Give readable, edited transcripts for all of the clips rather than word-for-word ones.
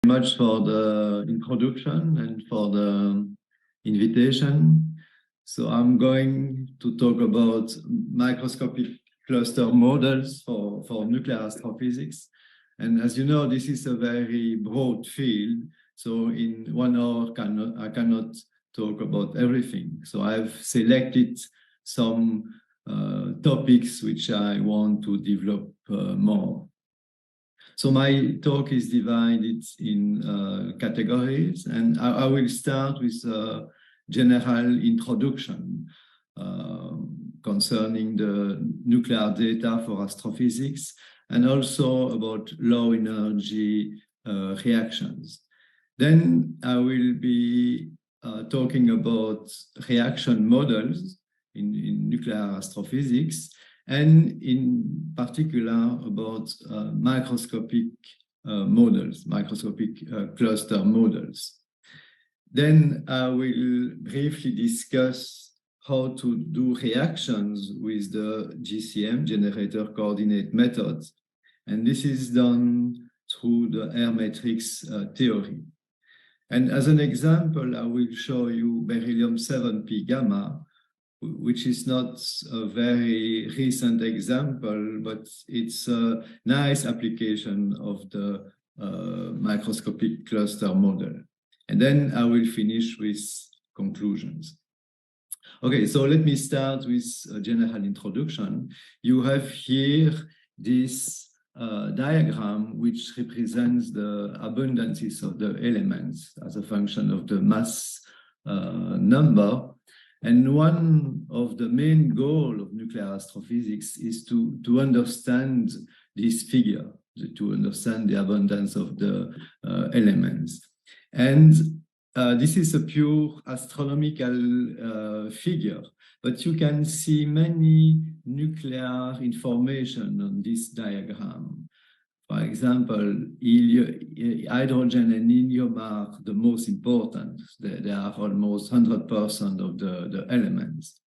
Much for the introduction and for the invitation. So I'm going to talk about microscopic cluster models for nuclear astrophysics. And as you know, this is a very broad field. So in 1 hour, I cannot talk about everything. So I've selected some topics which I want to develop more. So my talk is divided in categories, and I will start with a general introduction concerning the nuclear data for astrophysics, and also about low energy reactions. Then I will be talking about reaction models in nuclear astrophysics, and in particular about microscopic models, microscopic cluster models. Then I will briefly discuss how to do reactions with the GCM, generator coordinate method. And this is done through the air matrix theory. And as an example, I will show you beryllium 7p gamma, which is not a very recent example, but it's a nice application of the microscopic cluster model. And then I will finish with conclusions. Okay, so let me start with a general introduction. You have here this diagram which represents the abundances of the elements as a function of the mass number. And one of the main goals of nuclear astrophysics is to understand this figure, to understand the abundance of the elements. And this is a pure astronomical figure, but you can see many nuclear information on this diagram. For example, hydrogen and helium are the most important. They are almost 100% of the elements.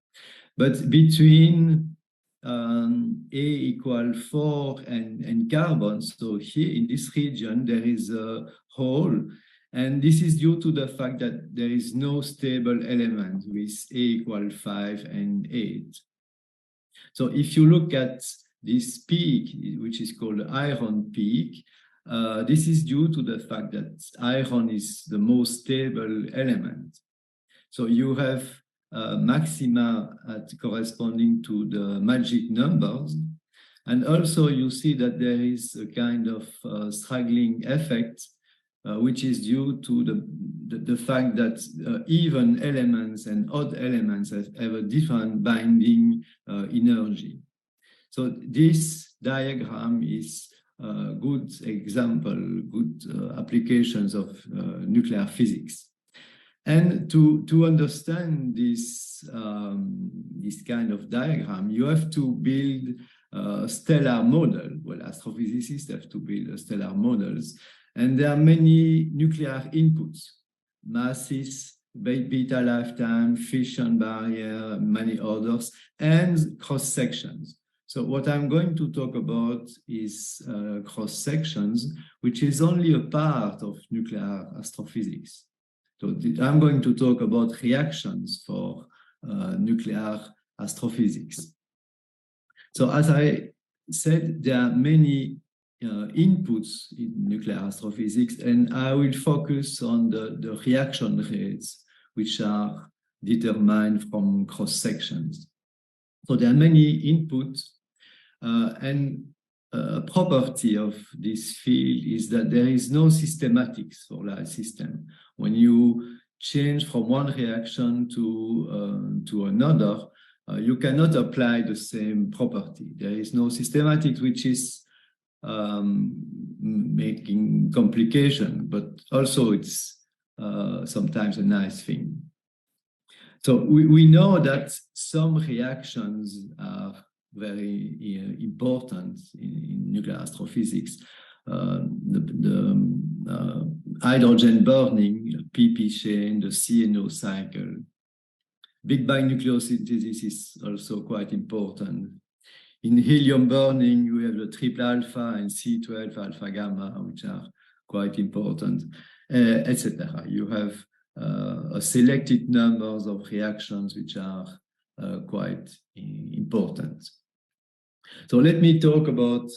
But between A equal 4 and carbon, so here in this region, there is a hole. And this is due to the fact that there is no stable element with A equal 5 and 8. So if you look at this peak, which is called the iron peak, this is due to the fact that iron is the most stable element. So you have maxima corresponding to the magic numbers. And also you see that there is a kind of straggling effect, which is due to the fact that even elements and odd elements have a different binding energy. So this diagram is a good example, good applications of nuclear physics. And to understand this, this kind of diagram, you have to build a stellar model. Well, astrophysicists have to build stellar models. And there are many nuclear inputs, masses, beta lifetime, fission barrier, many others, and cross-sections. So what I'm going to talk about is cross-sections, which is only a part of nuclear astrophysics. So I'm going to talk about reactions for nuclear astrophysics. So as I said, there are many inputs in nuclear astrophysics, and I will focus on the reaction rates, which are determined from cross-sections. So there are many inputs, and a property of this field is that there is no systematic solar system. When you change from one reaction to another, you cannot apply the same property. There is no systematic, which is making complication, but also it's sometimes a nice thing. So we know that some reactions are very important in nuclear astrophysics. The hydrogen burning, PP chain, the CNO cycle. Big bang nucleosynthesis is also quite important. In helium burning, we have the triple alpha and C12 alpha gamma, which are quite important, etc. You have a selected numbers of reactions which are quite important. So let me talk about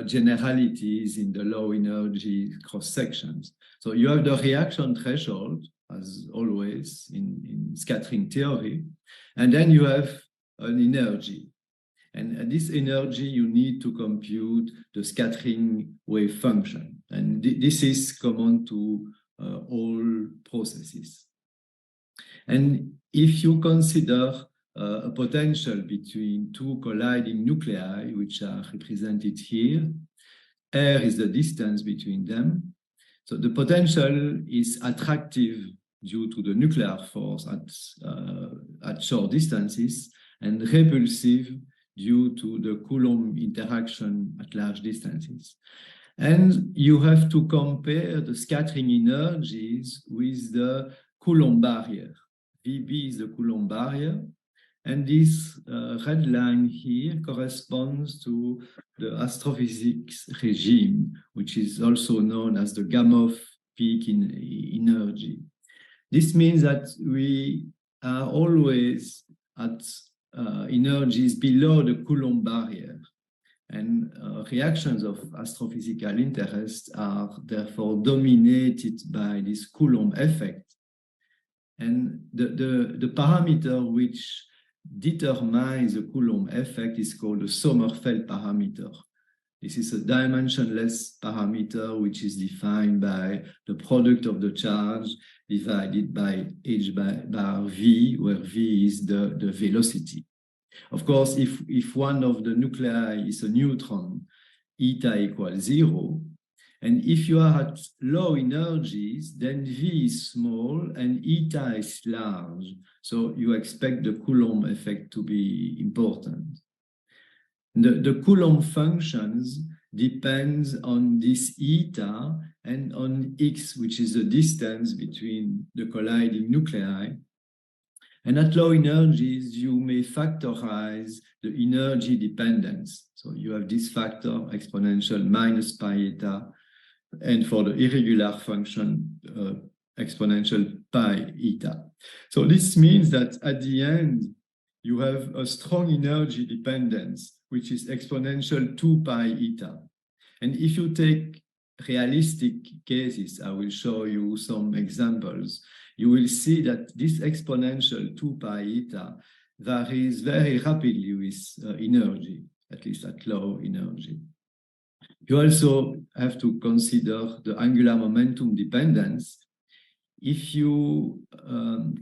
generalities in the low energy cross sections. So you have the reaction threshold, as always in scattering theory, and then you have an energy. And this energy you need to compute the scattering wave function. And this is common to all processes. And if you consider a potential between two colliding nuclei, which are represented here, r is the distance between them. So the potential is attractive due to the nuclear force at short distances, and repulsive due to the Coulomb interaction at large distances. And you have to compare the scattering energies with the Coulomb barrier. VB is the Coulomb barrier, and this red line here corresponds to the astrophysics regime, which is also known as the Gamow peak in energy. This means that we are always at energies below the Coulomb barrier, and reactions of astrophysical interest are therefore dominated by this Coulomb effect. And the parameter which determines the Coulomb effect is called the Sommerfeld parameter. This is a dimensionless parameter which is defined by the product of the charge divided by h bar v, where v is the velocity. Of course, if one of the nuclei is a neutron, eta equals 0. And if you are at low energies, then v is small and eta is large. So you expect the Coulomb effect to be important. The Coulomb functions depends on this eta and on x, which is the distance between the colliding nuclei. And at low energies, you may factorize the energy dependence. So you have this factor exponential minus pi eta, and for the irregular function, exponential pi eta. So this means that at the end, you have a strong energy dependence, which is exponential 2 pi eta. And if you take realistic cases, I will show you some examples, you will see that this exponential 2 pi eta varies very rapidly with energy, at least at low energy. You also have to consider the angular momentum dependence. If you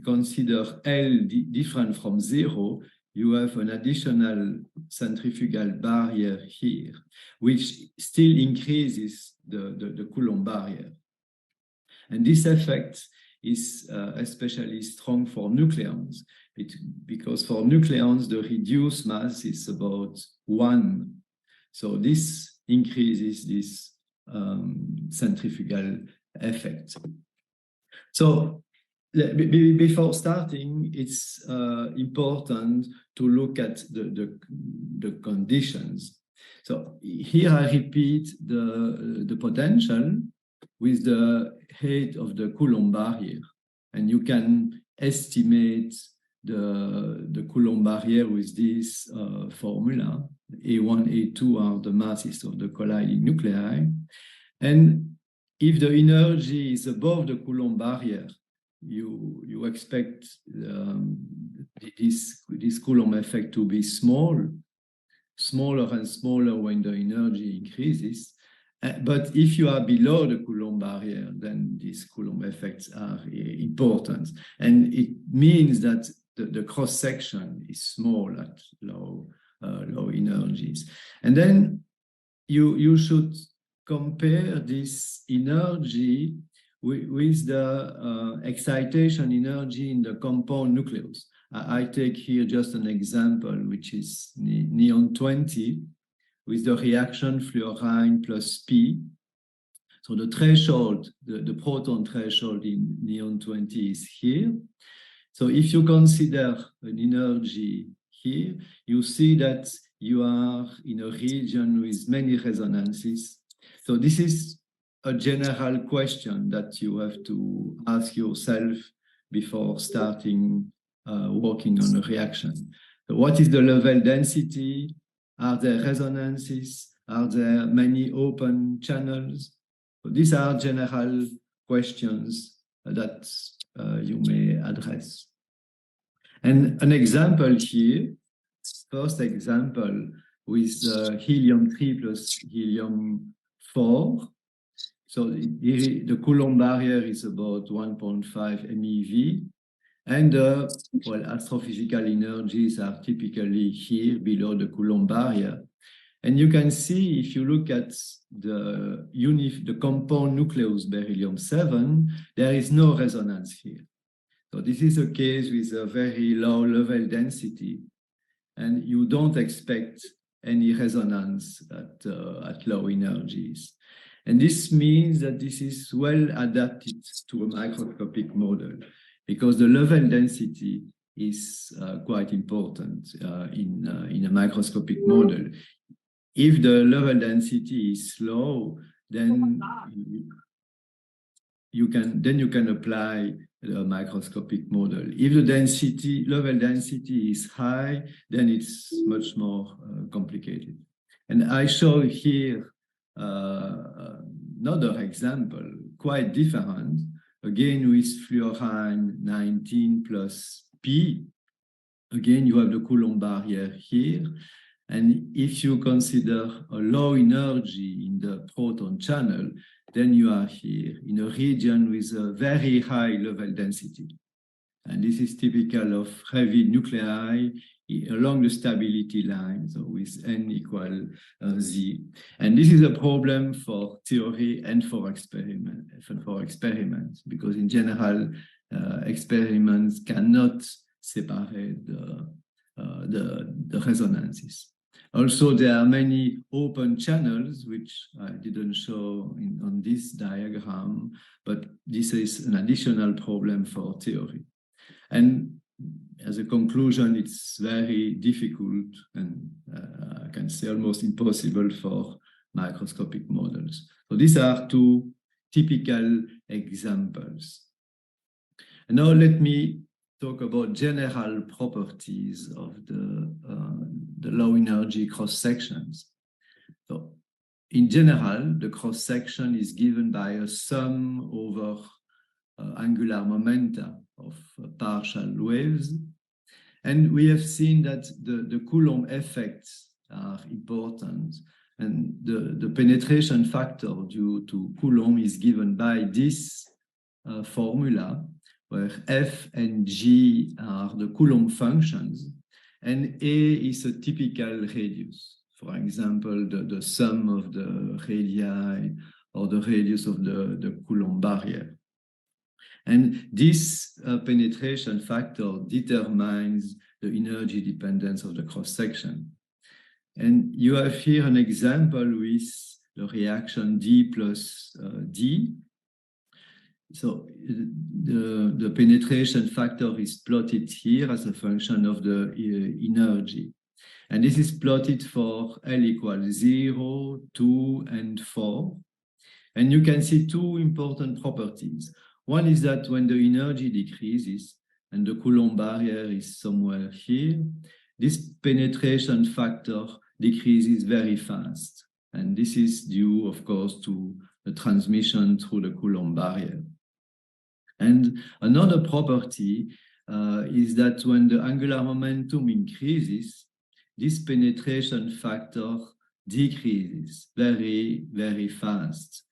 consider L different from 0, you have an additional centrifugal barrier here, which still increases the Coulomb barrier. And this effect is especially strong for nucleons, because for nucleons, the reduced mass is about 1. So this increases this centrifugal effect. So before starting, it's important to look at the conditions. So here I repeat the potential with the height of the Coulomb barrier, and you can estimate the Coulomb barrier with this formula. A1, A2 are the masses of the colliding nuclei, and if the energy is above the Coulomb barrier, you expect this Coulomb effect to be smaller and smaller when the energy increases. But if you are below the Coulomb barrier, then these Coulomb effects are important. And it means that the cross-section is small at low energies. And then you should compare this energy with the excitation energy in the compound nucleus. I take here just an example, which is neon 20 with the reaction fluorine plus P. So the threshold, the proton threshold in neon 20 is here. So if you consider an energy here, you see that you are in a region with many resonances. So this is a general question that you have to ask yourself before starting working on a reaction. So what is the level density? Are there resonances? Are there many open channels? So these are general questions that you may address. And an example here, first example with helium-3 plus helium-4. So the Coulomb barrier is about 1.5 MeV. And well, astrophysical energies are typically here below the Coulomb barrier. And you can see, if you look at the compound nucleus beryllium-7, there is no resonance here. So this is a case with a very low level density, and you don't expect any resonance at low energies. And this means that this is well adapted to a microscopic model, because the level density is quite important in a microscopic model. If the level density is low, then you can apply the microscopic model. If the level density is high, then it's much more complicated. And I show here another example, quite different, again with fluorine 19 plus P. Again, you have the Coulomb barrier here. And if you consider a low energy in the proton channel, then you are here in a region with a very high level density. And this is typical of heavy nuclei along the stability line, so with n equal z. And this is a problem for theory and for experiments, because in general, experiments cannot separate the resonances. Also, there are many open channels, which I didn't show on this diagram, but this is an additional problem for theory. And as a conclusion, it's very difficult and I can say almost impossible for microscopic models. So these are two typical examples. And now let me talk about general properties of the low energy cross sections. So in general, the cross section is given by a sum over angular momenta of partial waves. And we have seen that the Coulomb effects are important. And the penetration factor due to Coulomb is given by this formula, where F and G are the Coulomb functions, and A is a typical radius. For example, the sum of the radii or the radius of the Coulomb barrier. And this penetration factor determines the energy dependence of the cross-section. And you have here an example with the reaction D plus D. So the penetration factor is plotted here as a function of the energy. And this is plotted for L equals 0, 2, and 4. And you can see two important properties. One is that when the energy decreases and the Coulomb barrier is somewhere here, this penetration factor decreases very fast. And this is due, of course, to the transmission through the Coulomb barrier. And another property is that when the angular momentum increases, this penetration factor decreases very, very fast.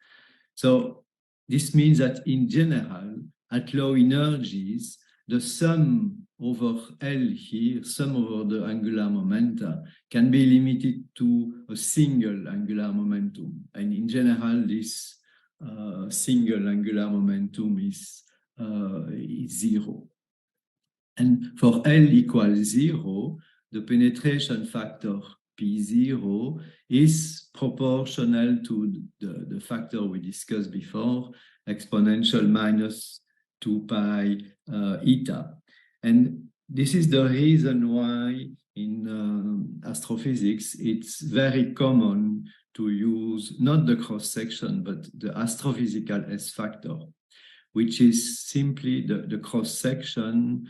So this means that in general, at low energies, the sum over L here, sum over the angular momenta, can be limited to a single angular momentum. And in general, this single angular momentum is 0. And for L equals 0, the penetration factor P0 is proportional to the factor we discussed before, exponential minus 2 pi eta. And this is the reason why in astrophysics it's very common to use not the cross-section, but the astrophysical S factor, which is simply the cross-section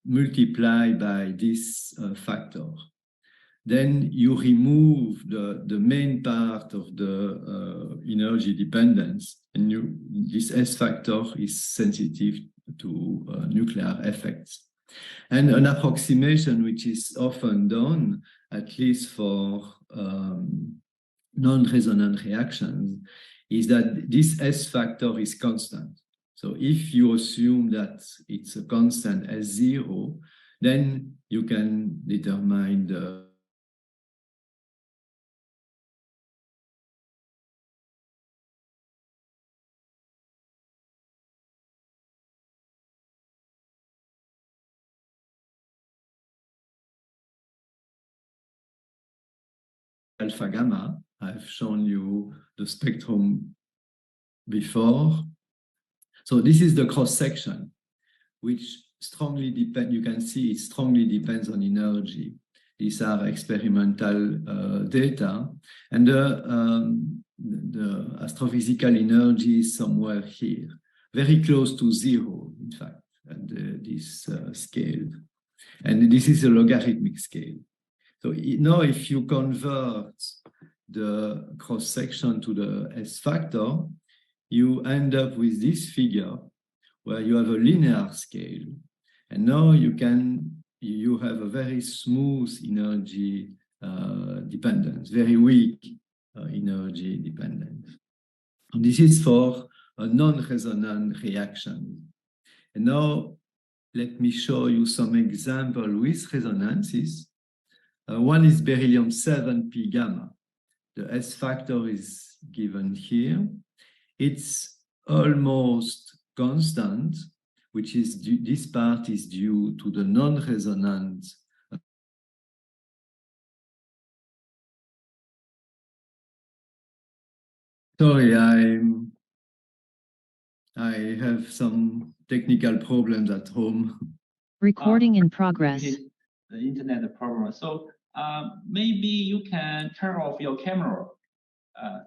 multiplied by this factor. Then you remove the main part of the energy dependence, and this S factor is sensitive to nuclear effects. And an approximation which is often done, at least for non-resonant reactions, is that this S factor is constant. So if you assume that it's a constant S0, then you can determine the alpha gamma. I've shown you the spectrum before. So this is the cross-section, which strongly depends, you can see it strongly depends on energy. These are experimental data, and the astrophysical energy is somewhere here, very close to 0, in fact, at this scale. And this is a logarithmic scale. So now if you convert the cross-section to the S factor, you end up with this figure where you have a linear scale. And now you have a very smooth energy dependence, very weak energy dependence. And this is for a non-resonant reaction. And now let me show you some example with resonances. One is beryllium-7p gamma. The S factor is given here. It's almost constant, which is this part is due to the non-resonant. Sorry, I have some technical problems at home. Recording in progress. The internet problem. So maybe you can turn off your camera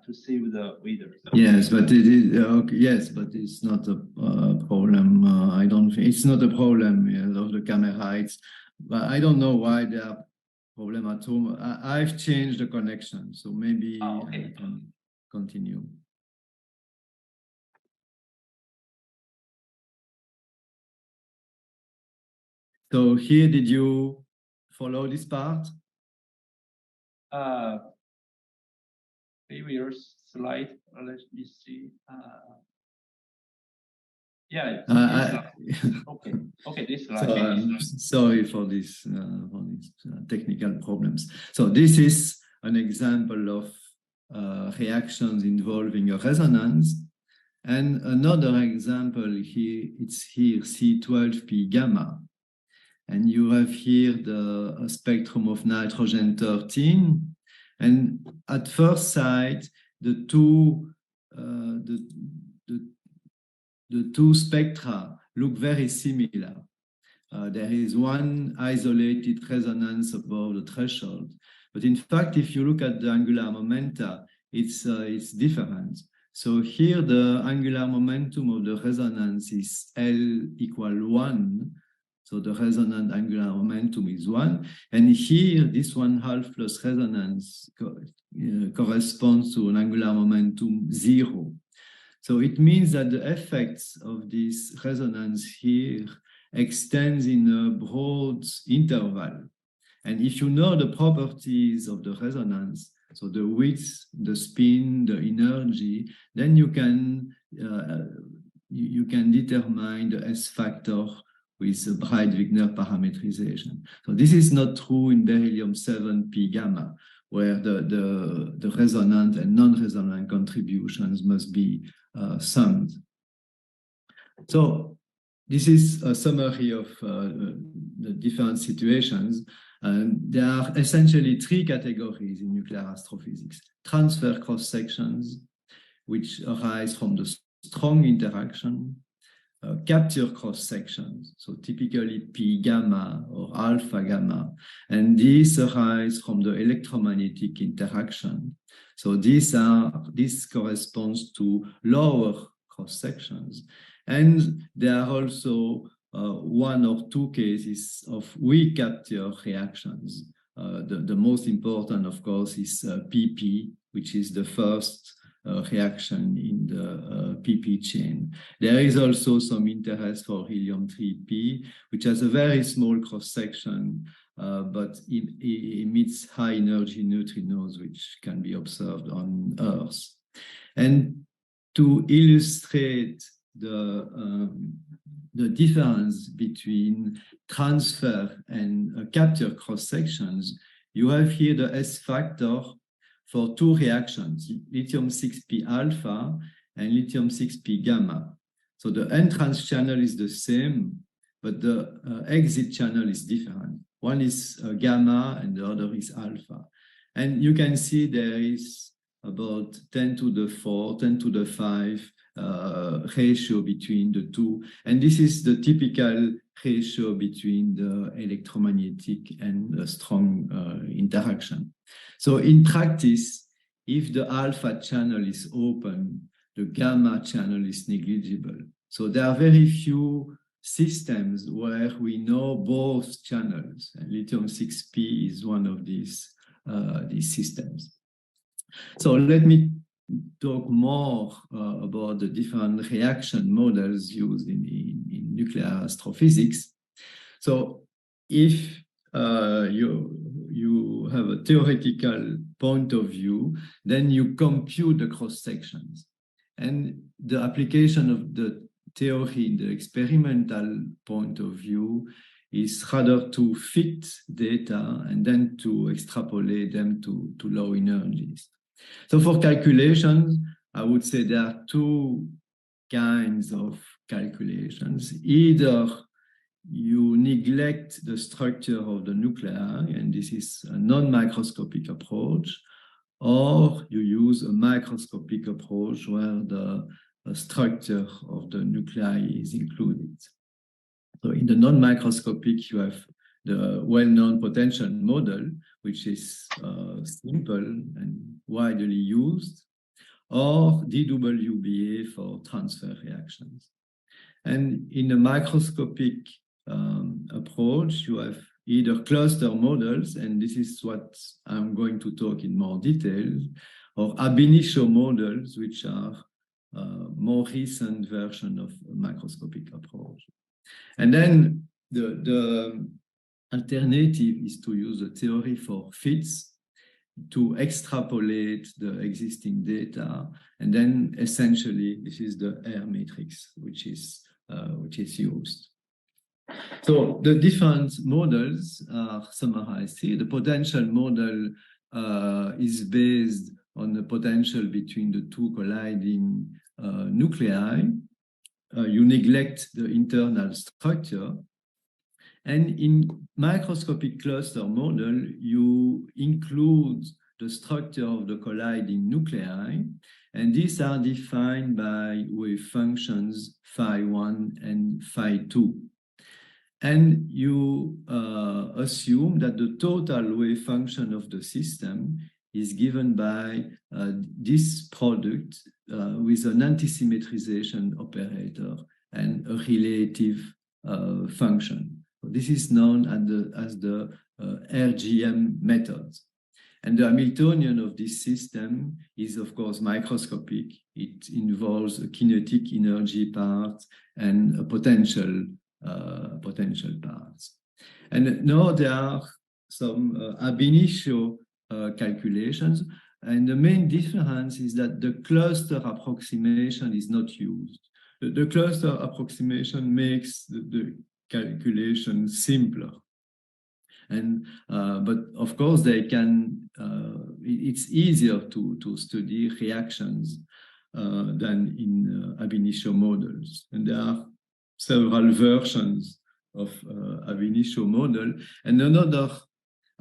to save the video. Yes, but it is okay, yes, but it's not a problem. I don't think it's not a problem of the camera. But I don't know why there are problem at home. I've changed the connection, so maybe I can continue. So here, did you follow this part? Previous slide. Let me see. Yeah. Okay. This slide. So, sorry for this technical problems. So this is an example of reactions involving a resonance, and another example here. It's here C12p gamma. And you have here the spectrum of nitrogen-13. And at first sight, the two spectra look very similar. There is one isolated resonance above the threshold. But in fact, if you look at the angular momenta, it's different. So here, the angular momentum of the resonance is L equal 1. So the resonant angular momentum is 1. And here, this 1/2 plus resonance corresponds to an angular momentum 0. So it means that the effects of this resonance here extends in a broad interval. And if you know the properties of the resonance, so the width, the spin, the energy, then you can determine the S factor with the Breit-Wigner parametrization. So this is not true in beryllium-7p gamma, where the resonant and non-resonant contributions must be summed. So this is a summary of the different situations. There are essentially 3 categories in nuclear astrophysics: transfer cross-sections, which arise from the strong interaction, capture cross sections, so typically P gamma or alpha gamma, and these arise from the electromagnetic interaction. So this corresponds to lower cross sections, and there are also one or two cases of weak capture reactions. The most important, of course, is PP, which is the first reaction in the PP chain. There is also some interest for helium-3p, which has a very small cross-section, but it emits high-energy neutrinos, which can be observed on Earth. And to illustrate the difference between transfer and capture cross-sections, you have here the S factor for two reactions, lithium-6p alpha and lithium-6p gamma. So the entrance channel is the same, but the exit channel is different. One is gamma and the other is alpha. And you can see there is about 10 to the 4, 10 to the 5 ratio between the two. And this is the typical ratio between the electromagnetic and the strong interaction. So in practice, if the alpha channel is open, the gamma channel is negligible. So there are very few systems where we know both channels, and lithium-6p is one of these systems. So let me talk more about the different reaction models used in nuclear astrophysics. So if you have a theoretical point of view, then you compute the cross sections. And the application of the theory in the experimental point of view is rather to fit data and then to extrapolate them to low energies. So for calculations, I would say there are two kinds of calculations. Either you neglect the structure of the nuclei, and this is a non-microscopic approach, or you use a microscopic approach where the structure of the nuclei is included. So in the non-microscopic, you have the well-known potential model, which is simple and widely used, or DWBA for transfer reactions. And in the microscopic approach, you have either cluster models, and this is what I'm going to talk in more detail, or ab initio models, which are more recent version of a microscopic approach. And then the alternative is to use a theory for fits to extrapolate the existing data, and then essentially this is the R matrix which is used. So the different models are summarized here. The potential model is based on the potential between the two colliding nuclei. You neglect the internal structure. And in microscopic cluster model, you include the structure of the colliding nuclei, and these are defined by wave functions phi1 and phi2. And you assume that the total wave function of the system is given by this product with an antisymmetrization operator and a relative function. This is known as the RGM method. And the Hamiltonian of this system is, of course, microscopic. It involves a kinetic energy part and a potential parts. And now there are some ab initio calculations. And the main difference is that the cluster approximation is not used. The cluster approximation makes the calculation simpler. And but of course they can it's easier to study reactions than in ab initio models. And there are several versions of ab initio model. And another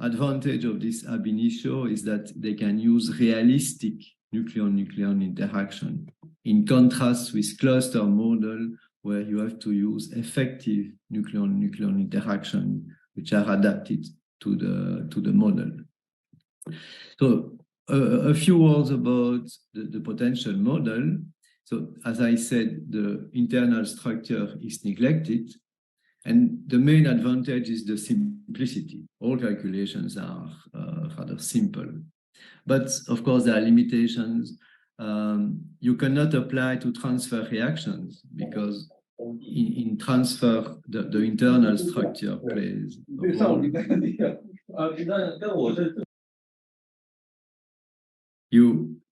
advantage of this ab initio is that they can use realistic nucleon-nucleon interaction, in contrast with cluster model where you have to use effective nucleon-nucleon interaction, which are adapted to the model. So a few words about the potential model. So as I said, the internal structure is neglected, and the main advantage is the simplicity. All calculations are rather simple. But of course, there are limitations. You cannot apply to transfer reactions because in transfer, the internal structure plays a role.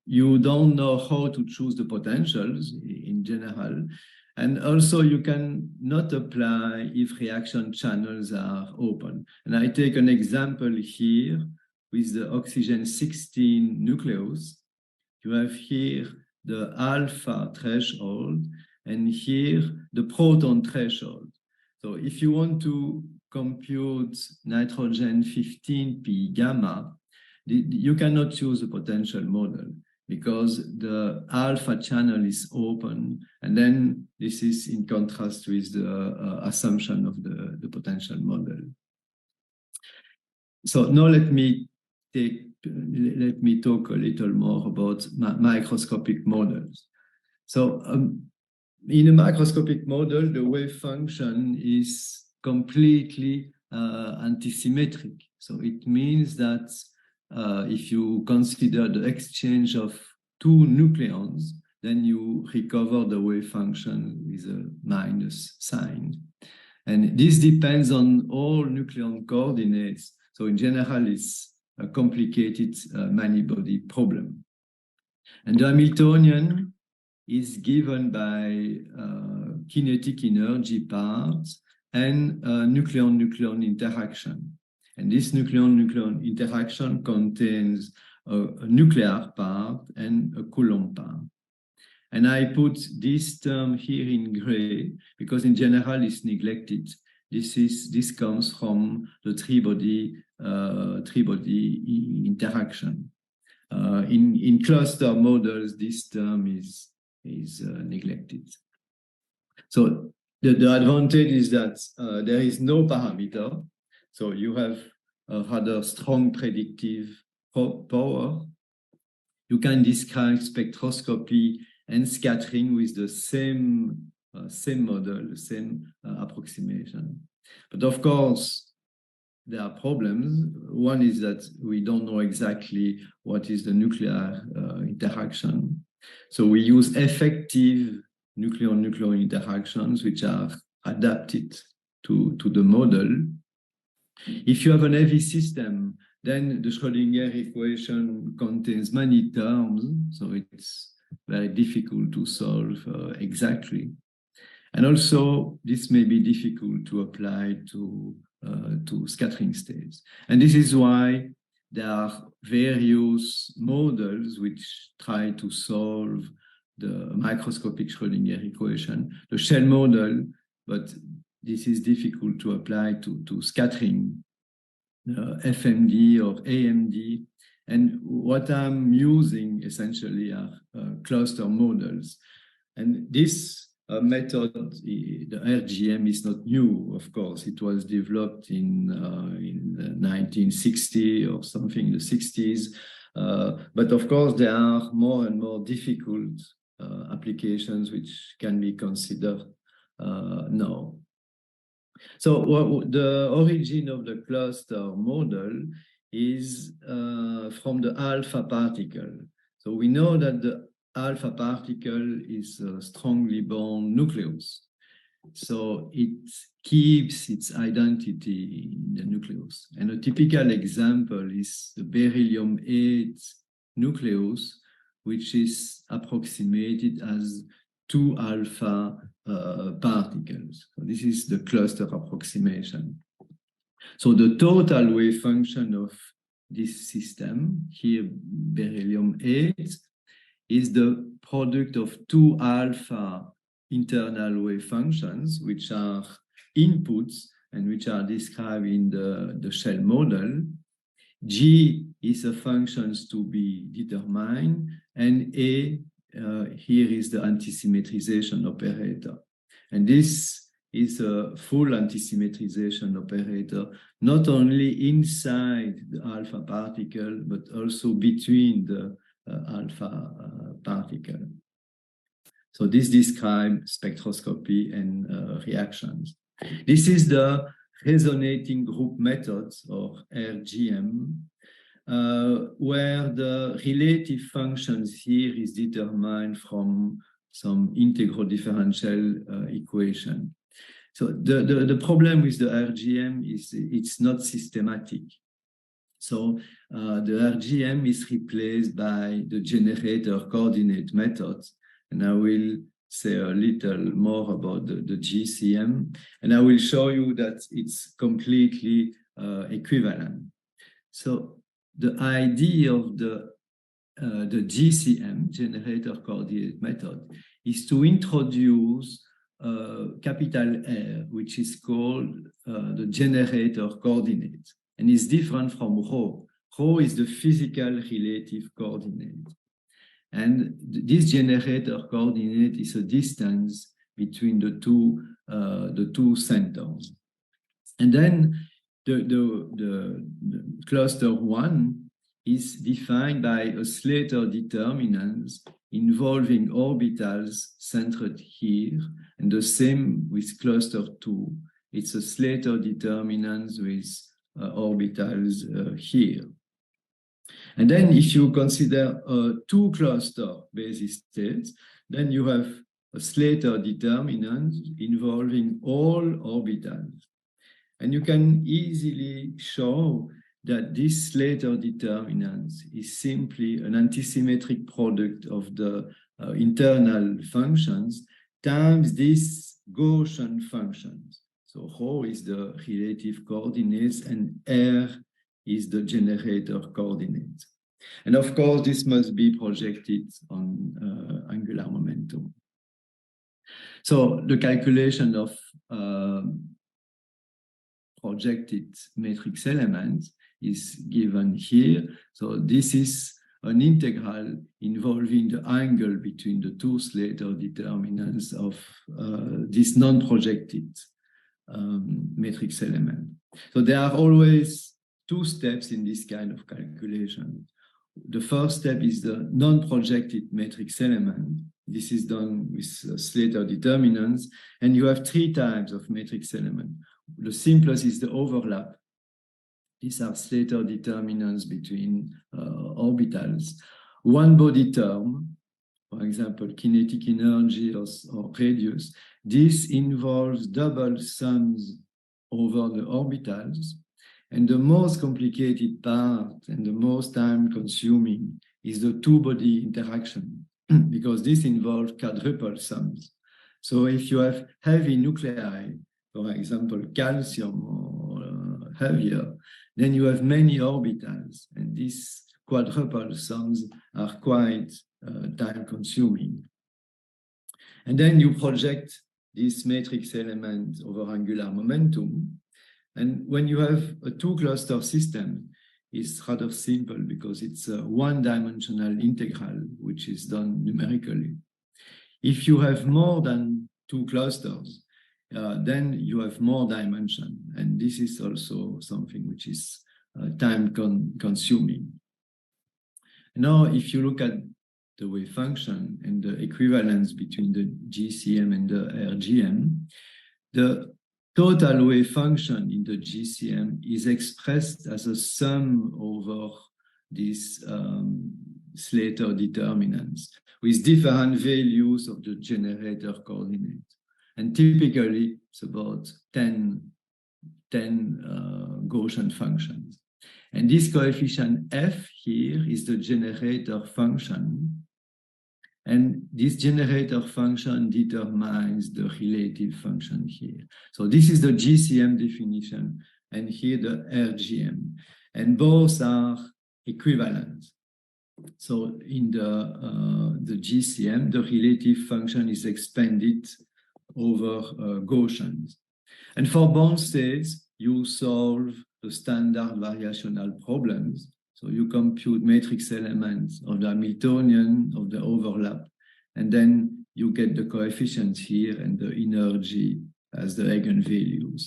You don't know how to choose the potentials in general. And also you can not apply if reaction channels are open. And I take an example here with the oxygen 16 nucleus. You have here the alpha threshold and here the proton threshold. So if you want to compute nitrogen 15p gamma, you cannot choose a potential model because the alpha channel is open, and then this is in contrast with the assumption of the potential model. So now let me talk a little more about microscopic models. So in a microscopic model, the wave function is completely antisymmetric. So it means that if you consider the exchange of two nucleons, then you recover the wave function with a minus sign. And this depends on all nucleon coordinates. So in general, it's a complicated many-body problem. And the Hamiltonian is given by kinetic energy parts and nucleon-nucleon interaction. And this nucleon-nucleon interaction contains a nuclear part and a Coulomb part. And I put this term here in gray because in general it's neglected. This comes from the three-body interaction. In cluster models, this term is neglected. So the advantage is that there is no parameter. So you have a rather strong predictive power. You can describe spectroscopy and scattering with the same model, the same approximation. But of course, there are problems. One is that we don't know exactly what is the nuclear interaction. So we use effective nucleon-nucleon interactions, which are adapted to the model. If you have an heavy system, then the Schrödinger equation contains many terms, so it's very difficult to solve exactly. And also, this may be difficult to apply to scattering states. And this is why there are various models which try to solve the microscopic Schrödinger equation, the shell model, but this is difficult to apply to scattering, FMD or AMD. And what I'm using essentially are cluster models. And this method, the RGM, is not new, of course. It was developed in 1960 or something, in the 60s. But of course, there are more and more difficult applications which can be considered now. So the origin of the cluster model is from the alpha particle. So we know that the alpha particle is a strongly bound nucleus. So it keeps its identity in the nucleus. And a typical example is the beryllium-8 nucleus, which is approximated as 2 alpha particles. So this is the cluster approximation. So the total wave function of this system, here beryllium-8, is the product of 2 alpha internal wave functions, which are inputs and which are described in the shell model. G is the functions to be determined, and A, here is the antisymmetrization operator. And this is a full antisymmetrization operator, not only inside the alpha particle, but also between the alpha particle. So this describes spectroscopy and reactions. This is the resonating group methods, or RGM, where the relative functions here is determined from some integral differential equation. So the problem with the RGM is it's not systematic. So the RGM is replaced by the generator coordinate method. And I will say a little more about the GCM. And I will show you that it's completely equivalent. So the idea of the GCM, generator coordinate method, is to introduce capital R, which is called the generator coordinate, and is different from rho. Rho is the physical relative coordinate. And this generator coordinate is a distance between the two centers. And then the cluster 1 is defined by a Slater determinants involving orbitals centered here, and the same with cluster 2. It's a Slater determinants with orbitals here. And then if you consider a two-cluster basis states, then you have a Slater determinant involving all orbitals. And you can easily show that this Slater determinant is simply an antisymmetric product of the internal functions times these Gaussian functions. So rho is the relative coordinates and R is the generator coordinate. And of course, this must be projected on angular momentum. So the calculation of projected matrix elements is given here. So this is an integral involving the angle between the two Slater determinants of this non-projected matrix element. So there are always two steps in this kind of calculation. The first step is the non-projected matrix element. This is done with Slater determinants, and you have three types of matrix element. The simplest is the overlap. These are Slater determinants between orbitals. One body term, for example, kinetic energy or radius, this involves double sums over the orbitals. And the most complicated part and the most time-consuming is the two-body interaction, because this involves quadruple sums. So if you have heavy nuclei, for example, calcium or heavier, then you have many orbitals, and these quadruple sums are quite time-consuming. And then you project this matrix element over angular momentum. And when you have a two-cluster system, it's rather simple because it's a one-dimensional integral, which is done numerically. If you have more than two clusters, then you have more dimension. And this is also something which is time-consuming. Now, if you look at the wave function and the equivalence between the GCM and the RGM, the total wave function in the GCM is expressed as a sum over these Slater determinants with different values of the generator coordinate. And typically, it's about 10 Gaussian functions. And this coefficient F here is the generator function. And this generator function determines the relative function here. So this is the GCM definition, and here the RGM. And both are equivalent. So in the GCM, the relative function is expanded over Gaussians. And for bound states, you solve the standard variational problems. So you compute matrix elements of the Hamiltonian, of the overlap, and then you get the coefficients here and the energy as the eigenvalues.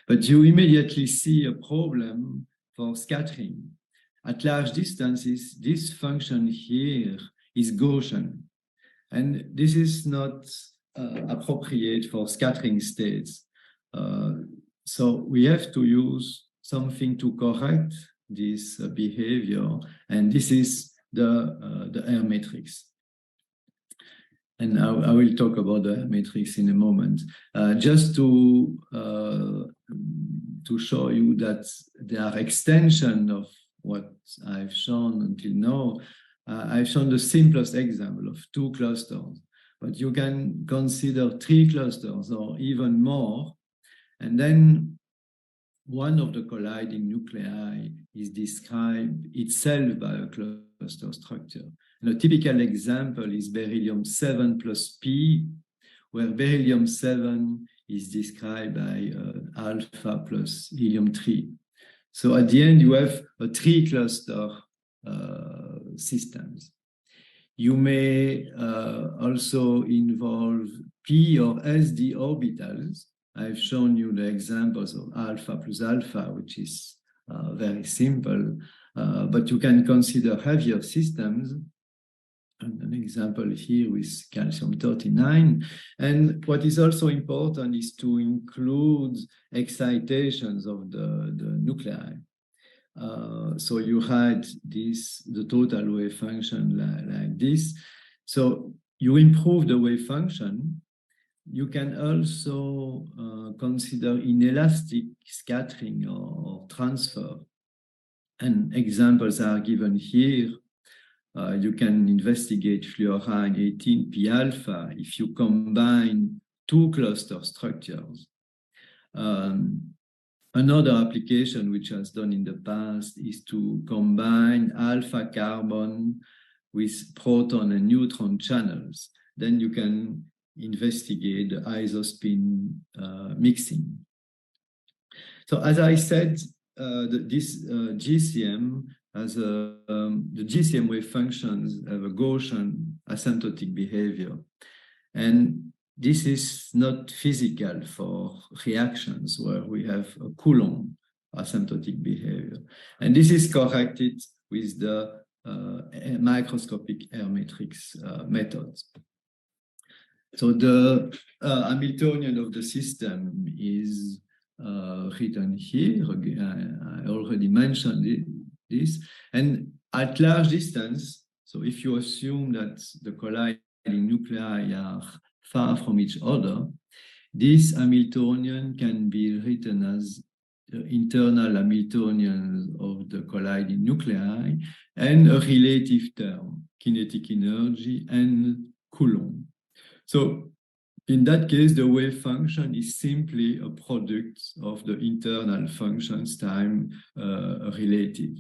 But you immediately see a problem for scattering. At large distances, this function here is Gaussian. And this is not appropriate for scattering states. So we have to use something to correct this behavior. And this is the Air matrix. And I will talk about the Air matrix in a moment. Just to show you that there are extensions of what I've shown until now. I've shown the simplest example of 2 clusters, but you can consider 3 clusters or even more. And then one of the colliding nuclei is described itself by a cluster structure. And a typical example is beryllium-7 plus P, where beryllium-7 is described by alpha plus helium-3. So at the end, you have a 3 cluster systems. You may also involve P or SD orbitals. I've shown you the examples of alpha plus alpha, which is very simple, but you can consider heavier systems. And an example here with calcium-39. And what is also important is to include excitations of the nuclei. So you had the total wave function like this. So you improve the wave function. You can also consider inelastic scattering or transfer. And examples are given here. You can investigate fluorine 18P alpha if you combine 2 cluster structures. Another application which has done in the past is to combine alpha carbon with proton and neutron channels. Then you can investigate the isospin mixing. So as I said, this GCM has the GCM wave functions have a Gaussian asymptotic behavior. And this is not physical for reactions where we have a Coulomb asymptotic behavior. And this is corrected with the microscopic Air matrix methods. So the Hamiltonian of the system is written here. Again, I already mentioned this. And at large distance, so if you assume that the colliding nuclei are far from each other, this Hamiltonian can be written as the internal Hamiltonian of the colliding nuclei and a relative term, kinetic energy and Coulomb. So in that case, the wave function is simply a product of the internal functions time relative.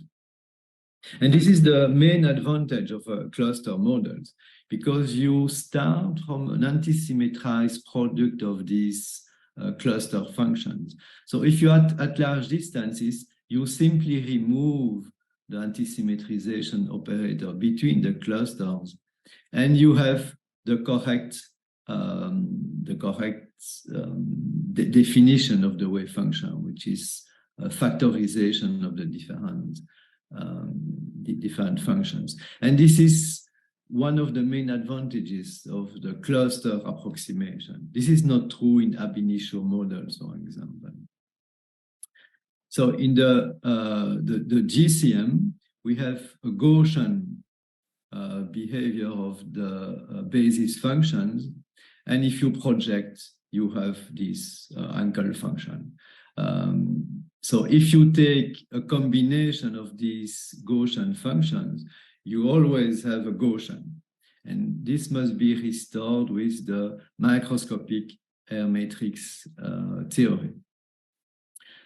And this is the main advantage of cluster models, because you start from an antisymmetrized product of these cluster functions. So if you are at large distances, you simply remove the antisymmetrization operator between the clusters, and you have the correct definition of the wave function, which is a factorization of the different functions. And this is one of the main advantages of the cluster approximation. This is not true in ab initio models, for example. So in the GCM, we have a Gaussian behavior of the basis functions. And if you project, you have this Hankel function. So if you take a combination of these Gaussian functions, you always have a Gaussian. And this must be restored with the microscopic Air matrix theory.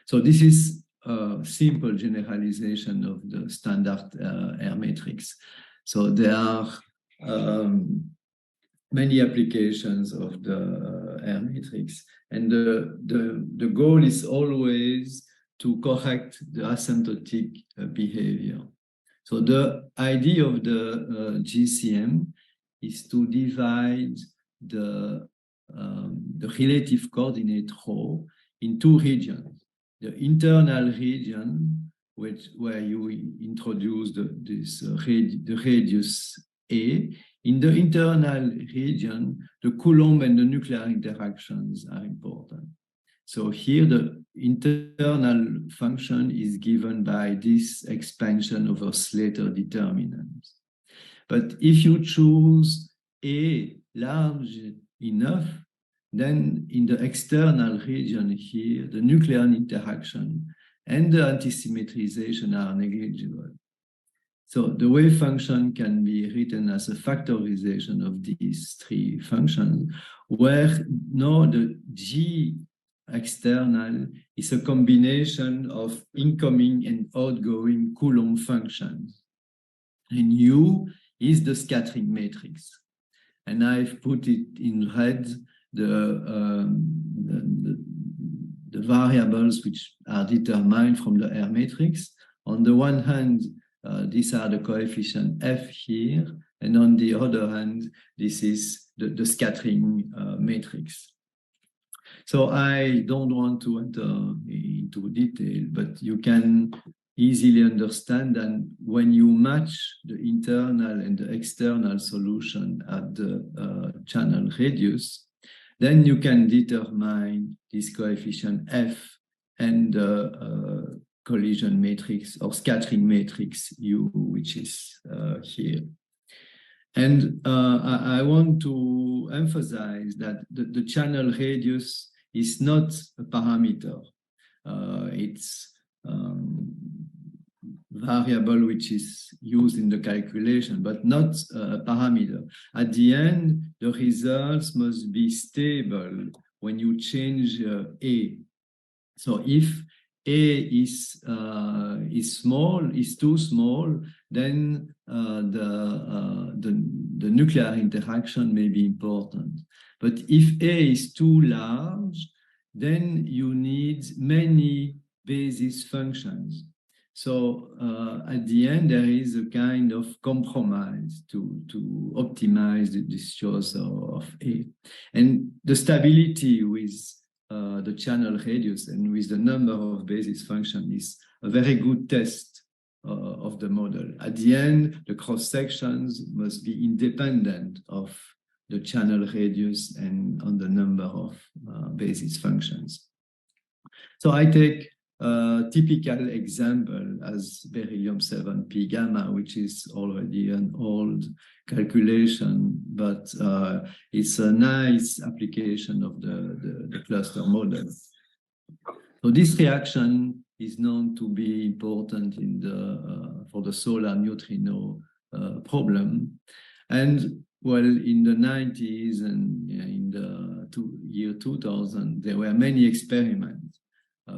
So this is a simple generalization of the standard Air matrix. So there are many applications of the Air matrix. And the goal is always to correct the asymptotic behavior. So the idea of the GCM is to divide the relative coordinate rho in two regions. The internal region, where you introduce the radius A. In the internal region, the Coulomb and the nuclear interactions are important. So here the internal function is given by this expansion over Slater determinants. But if you choose A large enough, then in the external region here, the nucleon interaction and the antisymmetrization are negligible. So the wave function can be written as a factorization of these three functions, where now the G external is a combination of incoming and outgoing Coulomb functions. And U is the scattering matrix. And I've put it in red the variables which are determined from the R matrix. On the one hand, these are the coefficient F here, and on the other hand, this is the scattering matrix. So I don't want to enter into detail, but you can easily understand that when you match the internal and the external solution at the channel radius, then you can determine this coefficient F and the collision matrix or scattering matrix U, which is here. And I want to emphasize that the channel radius is not a parameter. It's variable which is used in the calculation, but not a parameter. At the end, the results must be stable when you change A. So if A is too small, then the nuclear interaction may be important. But if A is too large, then you need many basis functions. So at the end, there is a kind of compromise to optimize the choice of A. And the stability with the channel radius and with the number of basis functions is a very good test of the model. At the end, the cross sections must be independent of the channel radius and on the number of basis functions. So I take a typical example as beryllium-7p gamma, which is already an old calculation, but it's a nice application of the cluster model. So this reaction is known to be important in for the solar neutrino problem. And well, in the 90s and in the year 2000, there were many experiments,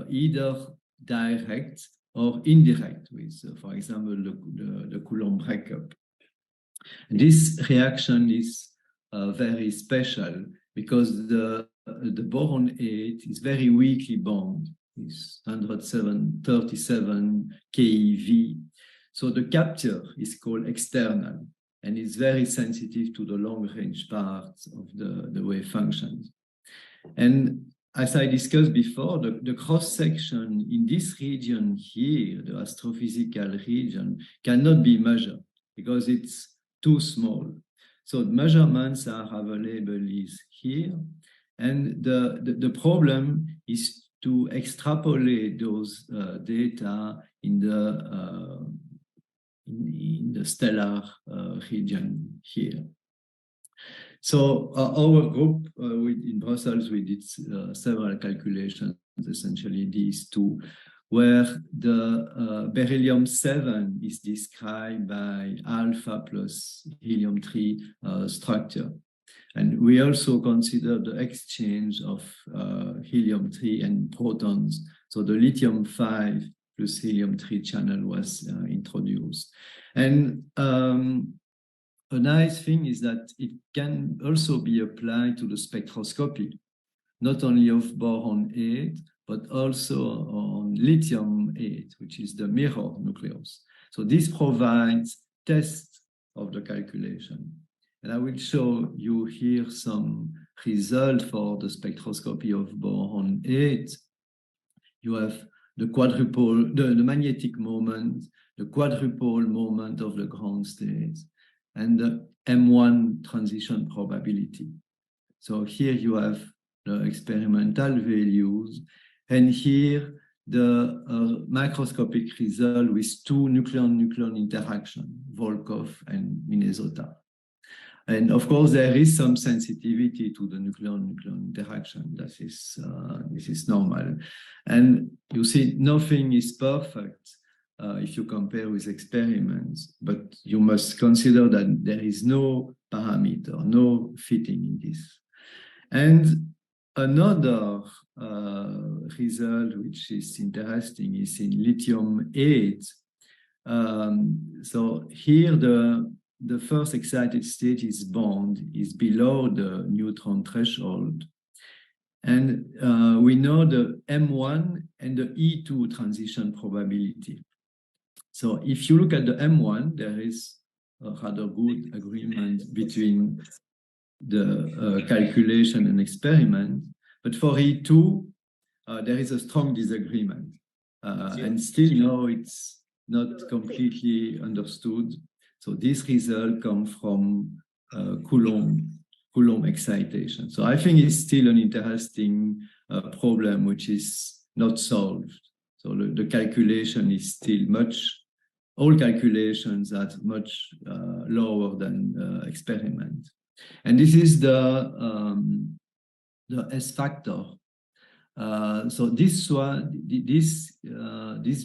either direct or indirect with, for example, the Coulomb breakup. And this reaction is very special because the boron 8 is very weakly bound. It's 137 keV. So the capture is called external, and it's very sensitive to the long-range parts of the wave functions. And as I discussed before, the cross-section in this region here, the astrophysical region, cannot be measured because it's too small. So measurements are available here. And the problem is to extrapolate those data in the stellar region here. So our group in Brussels, we did several calculations, essentially these two, where the beryllium-7 is described by alpha plus helium-3 structure. And we also consider the exchange of helium-3 and protons. So the lithium-5 plus helium-3 channel was introduced. And a nice thing is that it can also be applied to the spectroscopy, not only of boron 8, but also on lithium 8, which is the mirror nucleus. So this provides tests of the calculation. And I will show you here some result for the spectroscopy of boron 8. You have the quadruple, the magnetic moment, the quadruple moment of the ground states, and the M1 transition probability. So here you have the experimental values, and here the microscopic result with two nucleon-nucleon interaction, Volkov and Minnesota. And of course, there is some sensitivity to the nucleon-nucleon interaction. This is normal. And you see, nothing is perfect if you compare with experiments, but you must consider that there is no parameter, no fitting in this. And another result which is interesting is in lithium-8. So here the first excited state is bond is below the neutron threshold. And we know the M1 and the E2 transition probability. So if you look at the M1, there is a rather good agreement between the calculation and experiment. But for E2, there is a strong disagreement. And still now it's not completely understood. So this result comes from Coulomb excitation. So I think it's still an interesting problem which is not solved. So the calculation is still all calculations are much lower than experiment. And this is the S factor. So this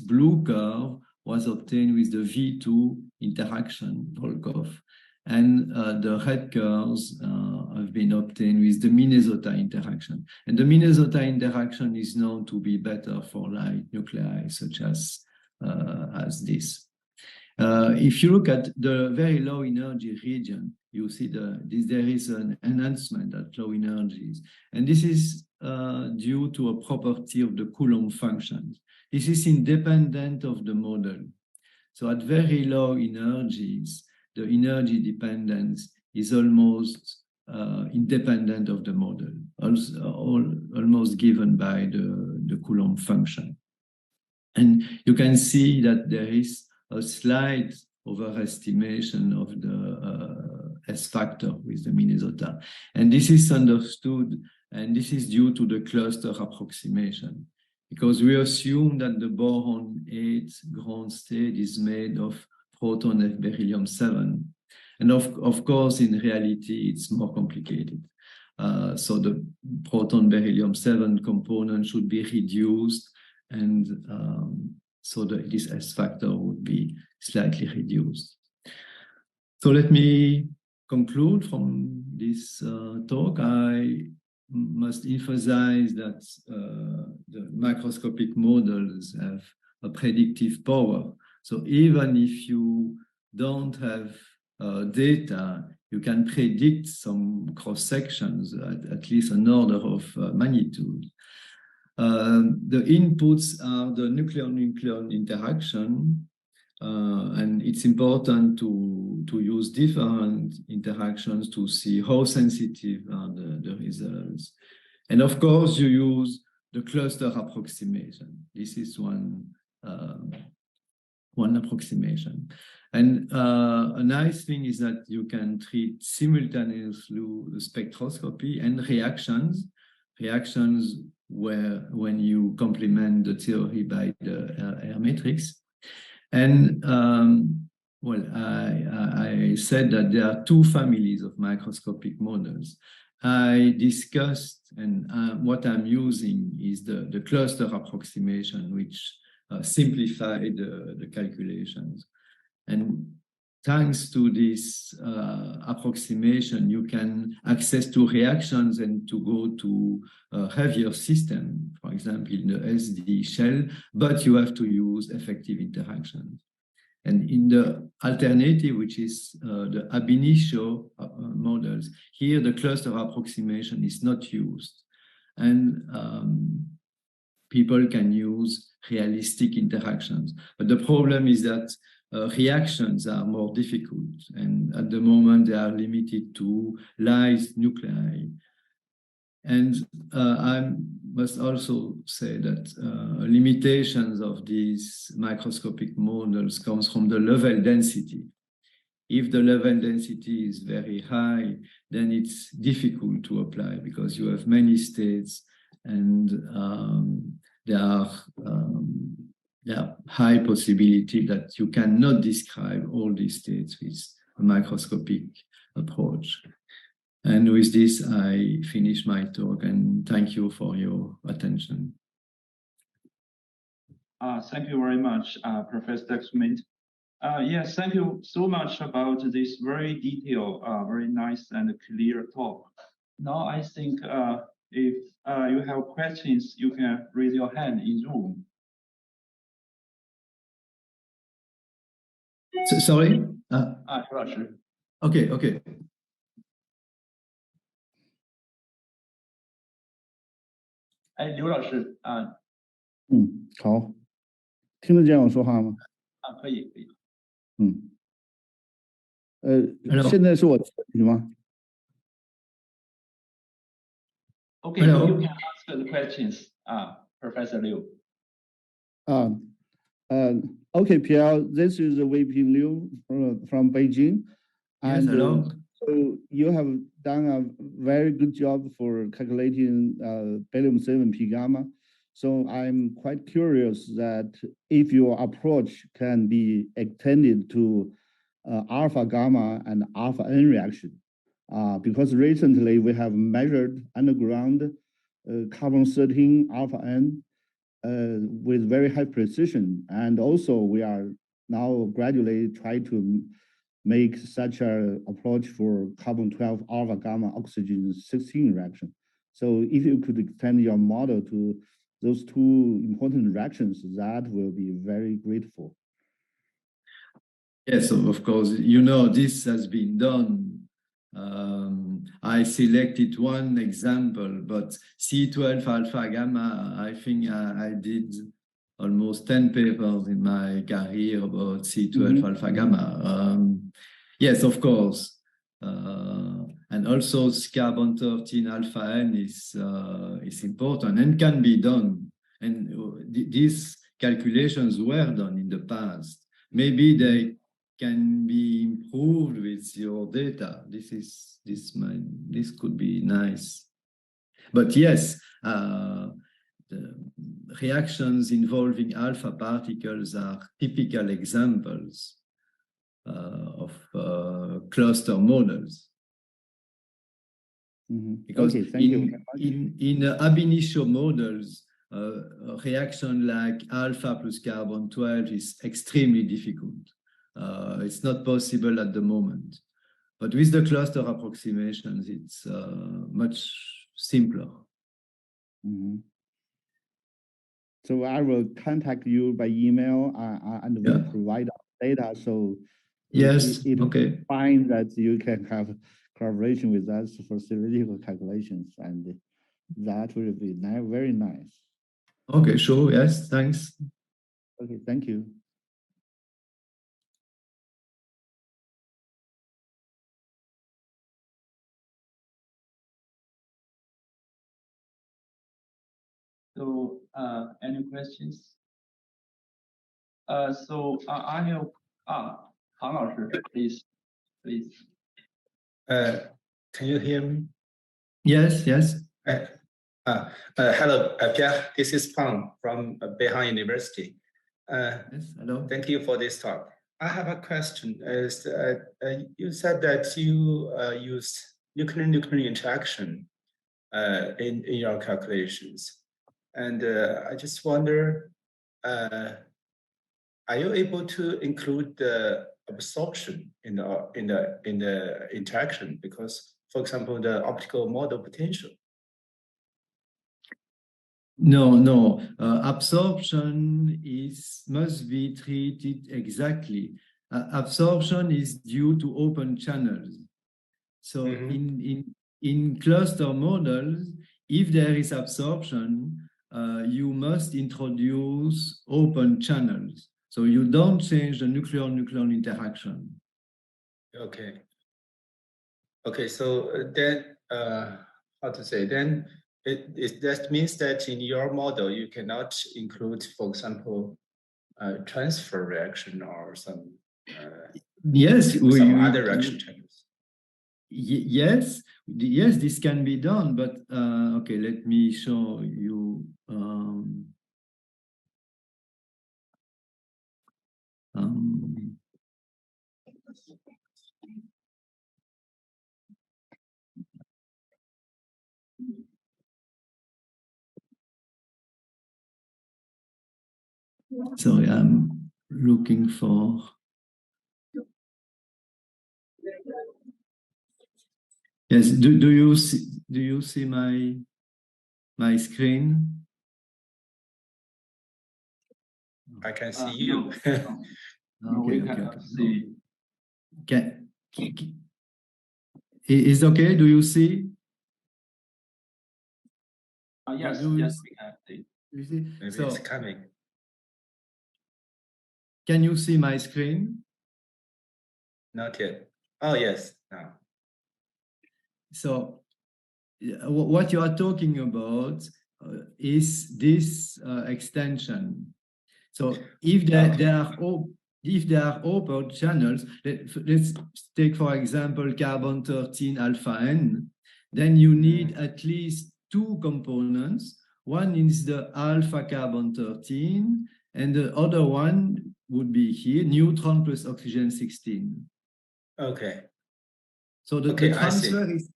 blue curve was obtained with the V2 interaction, Volkov, and the red curves have been obtained with the Minnesota interaction. And the Minnesota interaction is known to be better for light nuclei, such as this. If you look at the very low energy region, you see there is an enhancement at low energies. And this is due to a property of the Coulomb function. This is independent of the model. So at very low energies, the energy dependence is almost independent of the model, almost given by the Coulomb function. And you can see that there is a slight overestimation of the S factor with the Minnesota. And this is understood, and this is due to the cluster approximation, because we assume that the boron 8 ground state is made of proton and beryllium-7. And of course, in reality, it's more complicated. So the proton beryllium-7 component should be reduced, and so this S factor would be slightly reduced. So let me conclude from this talk. I must emphasize that the microscopic models have a predictive power. So even if you don't have data, you can predict some cross-sections at least an order of magnitude. The inputs are the nucleon-nucleon interaction, and it's important to use different interactions to see how sensitive are the results. And of course, you use the cluster approximation. This is one approximation. And a nice thing is that you can treat simultaneously spectroscopy and reactions where when you complement the theory by the air matrix. And well, I said that there are two families of microscopic models. I discussed, and what I'm using is the cluster approximation, which simplify the calculations. And thanks to this approximation, you can access to reactions and to go to a heavier system, for example, in the SD shell, but you have to use effective interactions. And in the alternative, which is the ab initio models, here the cluster approximation is not used. And people can use realistic interactions. But the problem is that reactions are more difficult. And at the moment, they are limited to lyse nuclei. And I must also say that limitations of these microscopic models comes from the level density. If the level density is very high, then it's difficult to apply because you have many states and there are high possibility that you cannot describe all these states with a microscopic approach. And with this, I finish my talk and thank you for your attention. Thank you very much, Professor Descouvemont. Yes, thank you so much about this very detailed, very nice and clear talk. Now I think if you have questions, you can raise your hand in Zoom. Sorry? 刘老师。Okay. 刘老师好，听得见我说话吗？可以。现在是我的问题吗 Okay, so you can ask the questions, Professor Liu. Okay, Pierre, this is VP Liu from Beijing. Yes, hello. So you have done a very good job for calculating Beryllium-7 P gamma. So I'm quite curious that if your approach can be extended to alpha gamma and alpha N reaction, because recently we have measured underground carbon-13 alpha N with very high precision, and also we are now gradually trying to make such an approach for carbon-12 alpha gamma oxygen 16 reaction. So if you could extend your model to those two important reactions, that will be very grateful. Yes, of course, you know, this has been done. I selected one example, but C12 alpha gamma, I think I did almost 10 papers in my career about C12 alpha gamma. Yes, of course. And also carbon-13 alpha N is important and can be done. And these calculations were done in the past. Maybe they can be improved with your data. This could be nice. But yes, the reactions involving alpha particles are typical examples of cluster models. Because okay, thank you. In ab initio models, a reaction like alpha plus carbon-12 is extremely difficult. It's not possible at the moment. But with the cluster approximations, it's much simpler. So I will contact you by email and will provide data. So yes, it's fine that you can have collaboration with us for theoretical calculations, and that will be very nice. Okay, sure. Yes, thanks. Okay, thank you. So, any questions? So I have Han老师, please. Can you hear me? Yes. Hello, Pierre. This is Pang from Beijing University. Yes, hello. Thank you for this talk. I have a question. You said that you use nucleon-nucleon interaction in your calculations, and I just wonder, are you able to include the absorption in the interaction? Because, for example, the optical model potential. No. Absorption must be treated exactly. Absorption is due to open channels. So in cluster models, if there is absorption, you must introduce open channels. So you don't change the nucleon-nucleon interaction. Okay. Okay, so then, how to say, then that means that in your model, you cannot include, for example, transfer reaction or some some other reaction channels. Yes, this can be done, but okay, let me show you. Sorry, I'm looking for. Yes, do you see my screen? I can see you. No, we cannot see. Is okay? Do you see? Yes, yes, we can see. You see? Maybe so, it's coming. Can you see my screen? Not yet. Oh, yes, now. So what you are talking about is this extension. So if there are open channels, let's take for example carbon-13 alpha N, then you need at least two components. One is the alpha carbon-13, and the other one would be here, neutron plus oxygen 16. Okay. So the transfer is,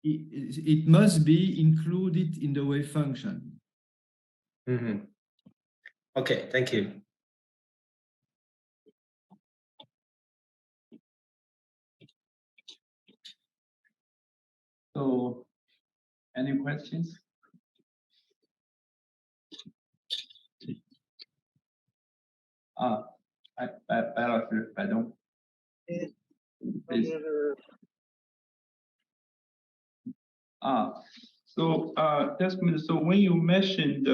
it must be included in the wave function. Mm-hmm. Okay, thank you. So, any questions?白老师，白东。Please. So Descouvemont, so when you mentioned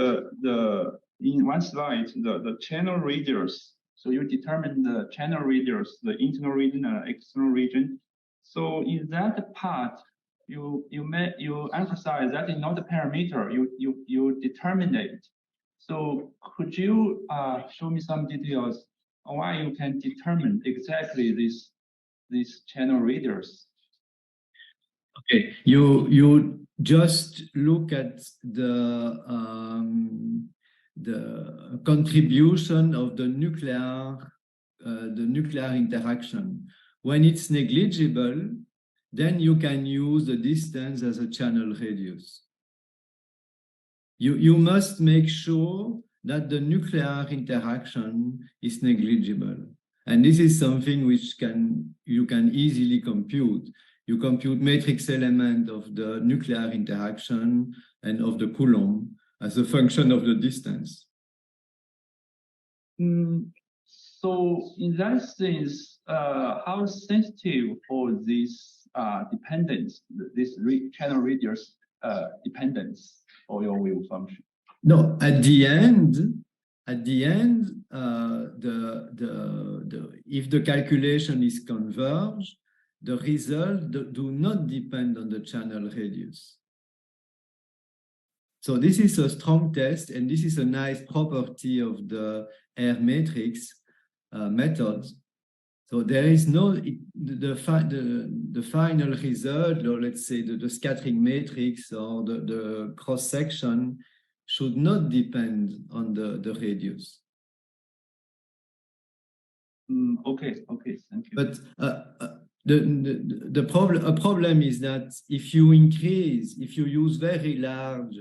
in one slide the channel radius, so you determine the channel radius, the internal region and external region. So in that part, you emphasize that is not a parameter. You determine it. So could you show me some details on why you can determine exactly this channel radius? Okay, you just look at the contribution of the nuclear interaction. When it's negligible, then you can use the distance as a channel radius. You must make sure that the nuclear interaction is negligible, and this is something which you can easily compute. You compute matrix element of the nuclear interaction and of the Coulomb as a function of the distance. So in that sense, how sensitive for this dependence, this channel radius dependence for your wave function? No, at the end, if the calculation is converged, the result do not depend on the channel radius. So this is a strong test, and this is a nice property of the R matrix method. So there is no, the final result, or let's say the scattering matrix or the cross-section should not depend on the radius. Okay, thank you. But a problem is that if you use very large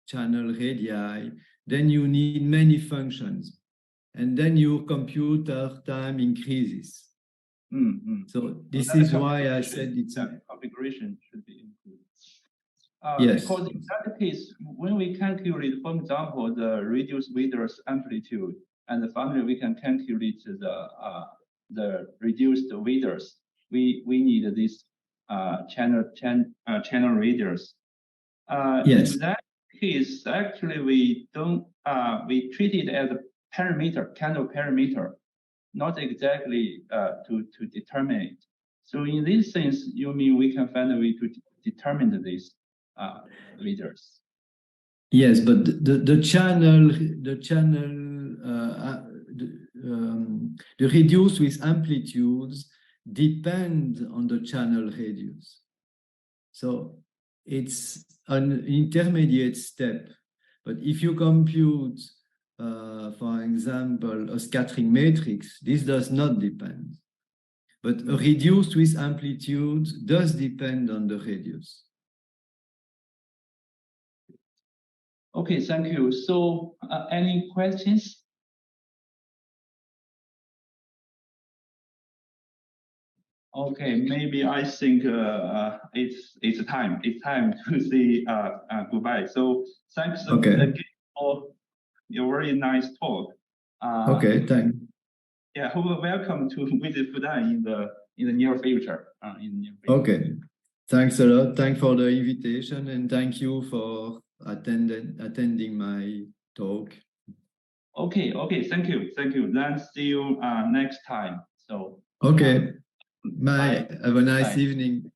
channel radii, then you need many functions, and then your computer time increases. So this is why I said configuration should be included. Yes. Because in that case, when we calculate, for example, the reduced radius amplitude, and finally we can calculate the reduced radius, we need this channel radius. Yes. In that case, actually we don't we treat it as a parameter, channel parameter. not exactly to determine it. So in this sense, you mean we can find a way to determine these leaders? Yes, but the radius with amplitudes depend on the channel radius. So it's an intermediate step. But if you compute, for example, a scattering matrix, this does not depend. But a radius with amplitude does depend on the radius. Okay, thank you. So any questions? Okay, maybe I think it's time to say goodbye. So thanks again for your very nice talk. Okay, thanks. Yeah, welcome to visit Fudan in the near future. Okay, thanks a lot. Thanks for the invitation and thank you for attending my talk. Okay, thank you. Then see you next time. So okay, bye. Bye. Have a nice Bye. evening.